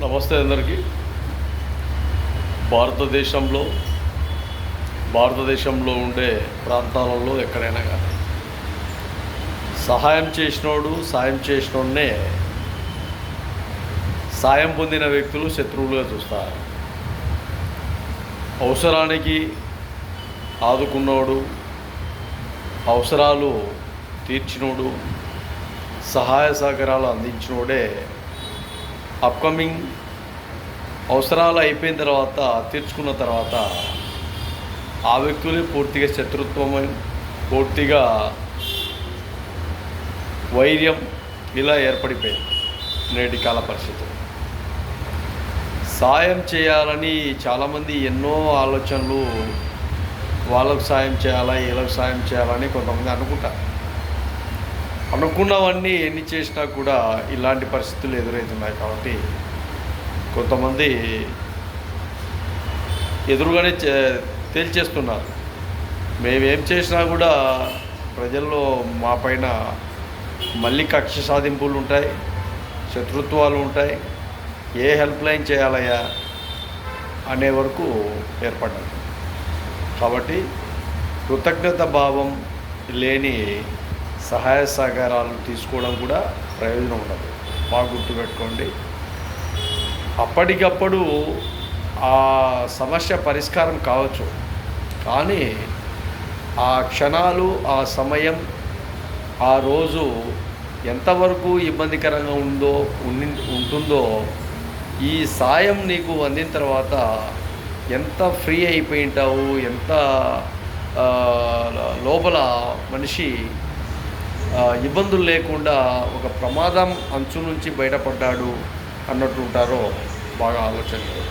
నమస్తే అందరికీ. భారతదేశంలో భారతదేశంలో ఉండే ప్రాంతాలలో ఎక్కడైనా కానీ సాయం చేసినోడనే సాయం పొందిన వ్యక్తులు శత్రువులుగా చూస్తారు. అవసరానికి ఆదుకున్నోడు, అవసరాలు తీర్చినోడు, సహాయ సహకారాలు అందించినోడే అప్కమింగ్ అవసరాలు అయిపోయిన తర్వాత తీర్చుకున్న తర్వాత ఆ వ్యక్తులే పూర్తిగా శత్రుత్వమై, పూర్తిగా వైర్యం ఇలా ఏర్పడిపోయింది నేటి కాల పరిస్థితులు. సాయం చేయాలని చాలామంది ఎన్నో ఆలోచనలు, వాళ్ళకు సాయం చేయాలా వీళ్ళకు సాయం చేయాలని కొంతమంది అనుకుంటారు. అనుకున్నవన్నీ ఎన్ని చేసినా కూడా ఇలాంటి పరిస్థితులు ఎదురవుతున్నాయి. కాబట్టి కొంతమంది ఎదురుగానే తేల్చేస్తున్నారు. మేమేం చేసినా కూడా ప్రజల్లో మా పైన మళ్ళీ కక్ష సాధింపులు ఉంటాయి, శత్రుత్వాలు ఉంటాయి, ఏ హెల్ప్ లైన్ చేయాలయ్యా అనే వరకు ఏర్పడ్డారు. కాబట్టి కృతజ్ఞత భావం లేని సహాయ సహకారాలు తీసుకోవడం కూడా ప్రయోజనం ఉండదు. బాగా గుర్తుపెట్టుకోండి. అప్పటికప్పుడు ఆ సమస్య పరిష్కారం కావచ్చు, కానీ ఆ క్షణాలు, ఆ సమయం, ఆ రోజు ఎంతవరకు ఇబ్బందికరంగా ఉంటుందో ఈ సాయం నీకు అందిన తర్వాత ఎంత ఫ్రీ అయిపోయి ఉంటావు, ఎంత లోపల మనిషి ఇబ్బందులు లేకుండా ఒక ప్రమాదం అంచు నుంచి బయటపడ్డాడు అన్నట్టు ఉంటారో బాగా ఆలోచనలు.